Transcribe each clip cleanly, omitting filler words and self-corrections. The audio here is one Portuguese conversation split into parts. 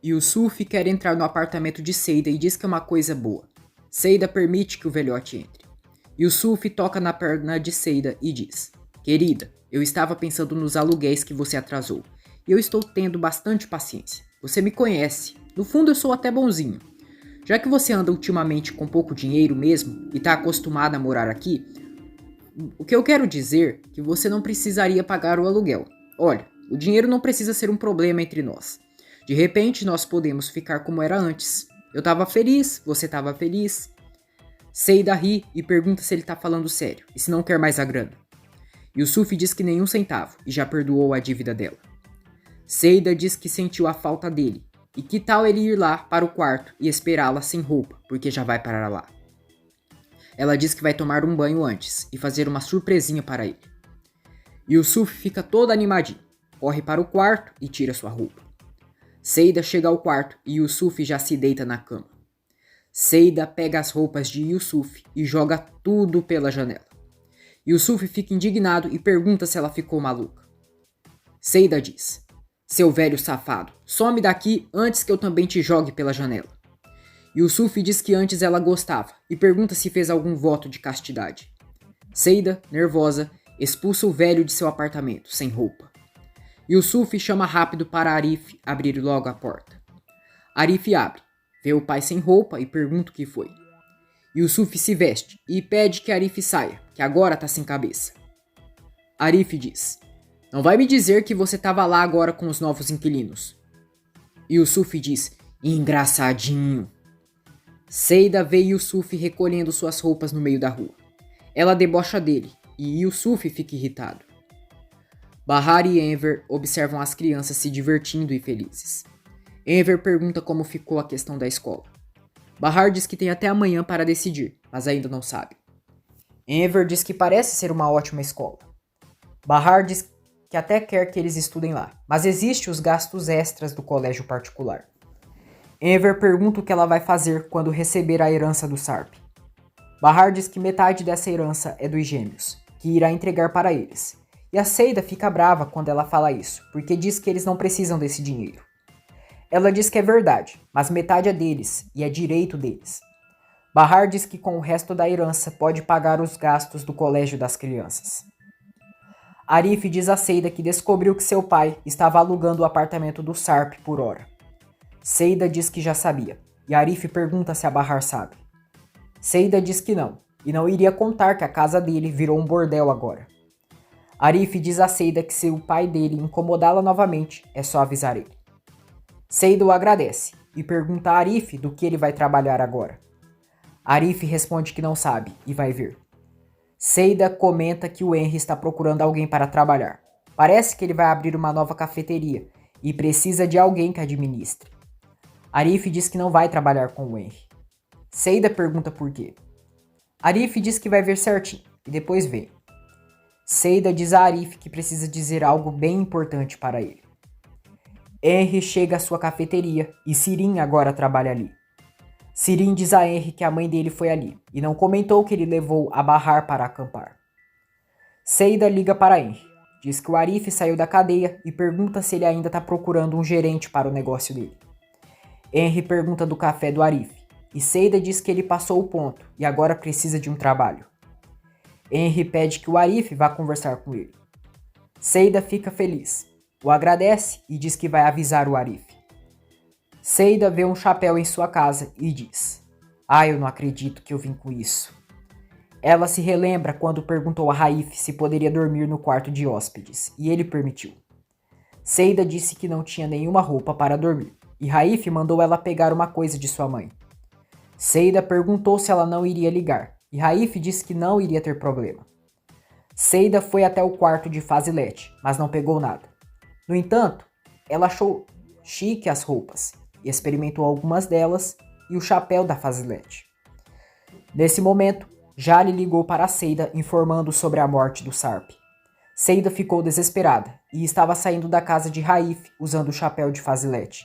Yusuf quer entrar no apartamento de Seida e diz que é uma coisa boa. Seida permite que o velhote entre. Yusuf toca na perna de Seida e diz: Querida, eu estava pensando nos aluguéis que você atrasou. E eu estou tendo bastante paciência. Você me conhece. No fundo eu sou até bonzinho. Já que você anda ultimamente com pouco dinheiro mesmo e está acostumada a morar aqui, o que eu quero dizer é que você não precisaria pagar o aluguel. Olha, o dinheiro não precisa ser um problema entre nós. De repente nós podemos ficar como era antes. Eu estava feliz, você estava feliz. Seida ri e pergunta se ele tá falando sério e se não quer mais a grana. Yusuf diz que nenhum centavo e já perdoou a dívida dela. Seida diz que sentiu a falta dele e que tal ele ir lá para o quarto e esperá-la sem roupa, porque já vai parar lá. Ela diz que vai tomar um banho antes e fazer uma surpresinha para ele. Yusuf fica todo animadinho, corre para o quarto e tira sua roupa. Seida chega ao quarto e Yusuf já se deita na cama. Seida pega as roupas de Yusuf e joga tudo pela janela. Yusuf fica indignado e pergunta se ela ficou maluca. Seida diz: Seu velho safado, some daqui antes que eu também te jogue pela janela. Yusuf diz que antes ela gostava e pergunta se fez algum voto de castidade. Seida, nervosa, expulsa o velho de seu apartamento, sem roupa. Yusuf chama rápido para Arif abrir logo a porta. Arif abre, vê o pai sem roupa e pergunta o que foi. Yusuf se veste e pede que Arif saia, que agora tá sem cabeça. Arif diz: Não vai me dizer que você tava lá agora com os novos inquilinos. Yusuf diz: Engraçadinho. Seida vê Yusuf recolhendo suas roupas no meio da rua. Ela debocha dele e Yusuf fica irritado. Bahar e Enver observam as crianças se divertindo e felizes. Enver pergunta como ficou a questão da escola. Bahar diz que tem até amanhã para decidir, mas ainda não sabe. Enver diz que parece ser uma ótima escola. Bahar diz que até quer que eles estudem lá, mas existem os gastos extras do colégio particular. Enver pergunta o que ela vai fazer quando receber a herança do Sarp. Bahar diz que metade dessa herança é dos gêmeos, que irá entregar para eles. E a Seida fica brava quando ela fala isso, porque diz que eles não precisam desse dinheiro. Ela diz que é verdade, mas metade é deles e é direito deles. Bahar diz que com o resto da herança pode pagar os gastos do colégio das crianças. Arif diz a Seida que descobriu que seu pai estava alugando o apartamento do Sarp por hora. Seida diz que já sabia, e Arif pergunta se a Bahar sabe. Seida diz que não, e não iria contar que a casa dele virou um bordel agora. Arif diz a Seida que se o pai dele incomodá-la novamente, é só avisar ele. Seida o agradece e pergunta a Arif do que ele vai trabalhar agora. Arif responde que não sabe e vai ver. Seida comenta que o Henry está procurando alguém para trabalhar. Parece que ele vai abrir uma nova cafeteria e precisa de alguém que administre. Arif diz que não vai trabalhar com o Henry. Seida pergunta por quê. Arif diz que vai ver certinho e depois vem. Seida diz a Arif que precisa dizer algo bem importante para ele. Henry chega à sua cafeteria e Sirin agora trabalha ali. Sirin diz a Henry que a mãe dele foi ali e não comentou que ele levou a Bahar para acampar. Seida liga para Henry, diz que o Arif saiu da cadeia e pergunta se ele ainda está procurando um gerente para o negócio dele. Henry pergunta do café do Arif e Seida diz que ele passou o ponto e agora precisa de um trabalho. Henry pede que o Arif vá conversar com ele. Seida fica feliz, o agradece e diz que vai avisar o Arif. Seida vê um chapéu em sua casa e diz: eu não acredito que eu vim com isso. Ela se relembra quando perguntou a Raif se poderia dormir no quarto de hóspedes e ele permitiu. Seida disse que não tinha nenhuma roupa para dormir e Raif mandou ela pegar uma coisa de sua mãe. Seida perguntou se ela não iria ligar e Raif disse que não iria ter problema. Seida foi até o quarto de Fazilete, mas não pegou nada. No entanto, ela achou chique as roupas e experimentou algumas delas e o chapéu da Fazilete. Nesse momento, Jali ligou para Seida informando sobre a morte do Sarp. Seida ficou desesperada e estava saindo da casa de Raif usando o chapéu de Fazilete.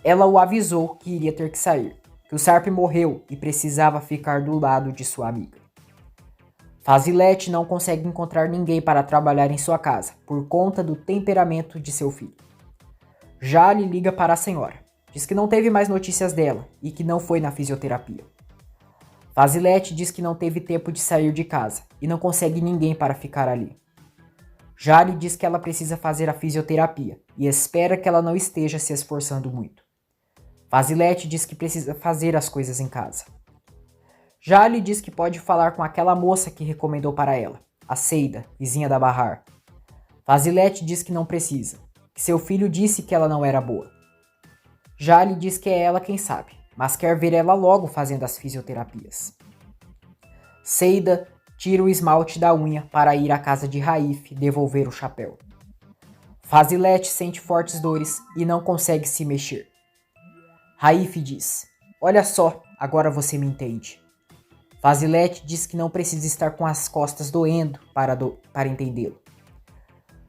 Ela o avisou que iria ter que sair, que o Sarp morreu e precisava ficar do lado de sua amiga. Fazilete não consegue encontrar ninguém para trabalhar em sua casa, por conta do temperamento de seu filho. Jali liga para a senhora, diz que não teve mais notícias dela e que não foi na fisioterapia. Vasilete diz que não teve tempo de sair de casa e não consegue ninguém para ficar ali. Jale diz que ela precisa fazer a fisioterapia e espera que ela não esteja se esforçando muito. Vasilete diz que precisa fazer as coisas em casa. Jale diz que pode falar com aquela moça que recomendou para ela, a Seida, vizinha da Bahar. Vasilete diz que não precisa, que seu filho disse que ela não era boa. Jale diz que é ela quem sabe, mas quer ver ela logo fazendo as fisioterapias. Seida tira o esmalte da unha para ir à casa de Raif devolver o chapéu. Vasilete sente fortes dores e não consegue se mexer. Raif diz: "Olha só, agora você me entende." Vasilete diz que não precisa estar com as costas doendo para entendê-lo.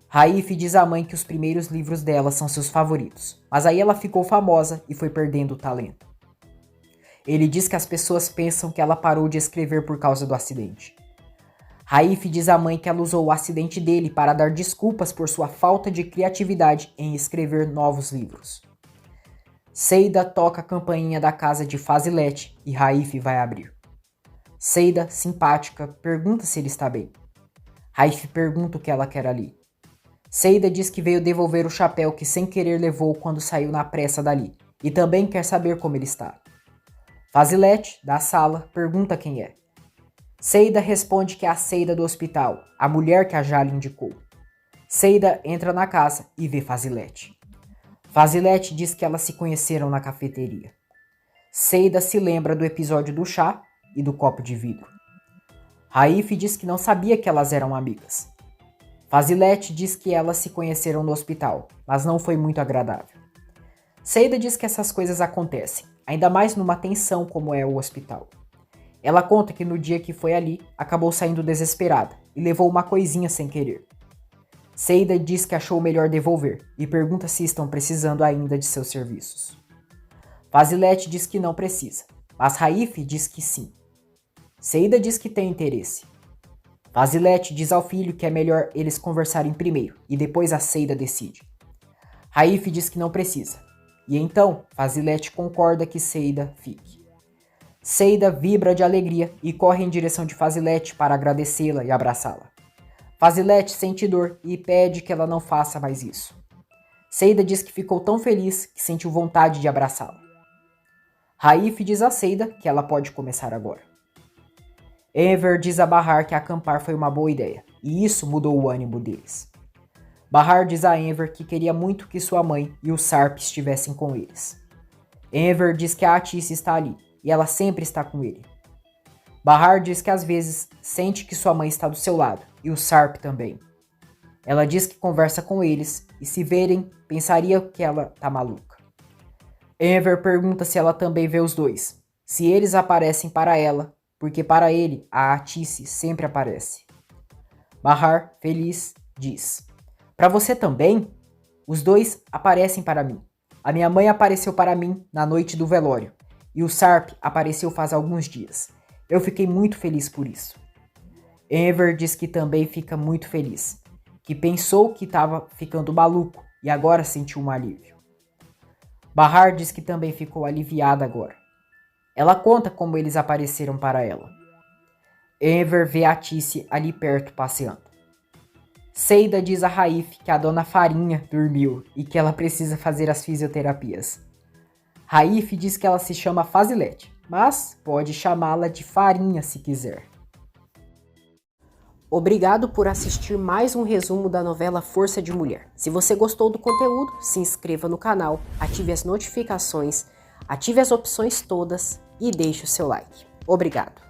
Raif diz à mãe que os primeiros livros dela são seus favoritos, mas aí ela ficou famosa e foi perdendo o talento. Ele diz que as pessoas pensam que ela parou de escrever por causa do acidente. Raif diz à mãe que ela usou o acidente dele para dar desculpas por sua falta de criatividade em escrever novos livros. Seida toca a campainha da casa de Vasilete e Raif vai abrir. Seida, simpática, pergunta se ele está bem. Raif pergunta o que ela quer ali. Seida diz que veio devolver o chapéu que sem querer levou quando saiu na pressa dali e também quer saber como ele está. Vasilete, da sala, pergunta quem é. Seida responde que é a Seida do hospital, a mulher que a Jale indicou. Seida entra na casa e vê Vasilete. Vasilete diz que elas se conheceram na cafeteria. Seida se lembra do episódio do chá e do copo de vidro. Raif diz que não sabia que elas eram amigas. Vasilete diz que elas se conheceram no hospital, mas não foi muito agradável. Seida diz que essas coisas acontecem, ainda mais numa tensão como é o hospital. Ela conta que no dia que foi ali, acabou saindo desesperada e levou uma coisinha sem querer. Seida diz que achou melhor devolver e pergunta se estão precisando ainda de seus serviços. Vasilete diz que não precisa, mas Raif diz que sim. Seida diz que tem interesse. Vasilete diz ao filho que é melhor eles conversarem primeiro e depois a Seida decide. Raif diz que não precisa. E então, Vasilete concorda que Seida fique. Seida vibra de alegria e corre em direção de Vasilete para agradecê-la e abraçá-la. Vasilete sente dor e pede que ela não faça mais isso. Seida diz que ficou tão feliz que sentiu vontade de abraçá-la. Raif diz a Seida que ela pode começar agora. Enver diz a Bahar que acampar foi uma boa ideia, e isso mudou o ânimo deles. Bahar diz a Enver que queria muito que sua mãe e o Sarp estivessem com eles. Enver diz que a Atice está ali, e ela sempre está com ele. Bahar diz que às vezes sente que sua mãe está do seu lado, e o Sarp também. Ela diz que conversa com eles, e se verem, pensaria que ela tá maluca. Enver pergunta se ela também vê os dois, se eles aparecem para ela, porque para ele, a Atice sempre aparece. Bahar, feliz, diz: "Para você também? Os dois aparecem para mim. A minha mãe apareceu para mim na noite do velório, e o Sarp apareceu faz alguns dias. Eu fiquei muito feliz por isso." Enver diz que também fica muito feliz, que pensou que estava ficando maluco e agora sentiu um alívio. Bahar diz que também ficou aliviada agora. Ela conta como eles apareceram para ela. Enver vê a Atice ali perto passeando. Seida diz a Raif que a dona Farinha dormiu e que ela precisa fazer as fisioterapias. Raif diz que ela se chama Vasilete, mas pode chamá-la de Farinha se quiser. Obrigado por assistir mais um resumo da novela Força de Mulher. Se você gostou do conteúdo, se inscreva no canal, ative as notificações, ative as opções todas e deixe o seu like. Obrigado!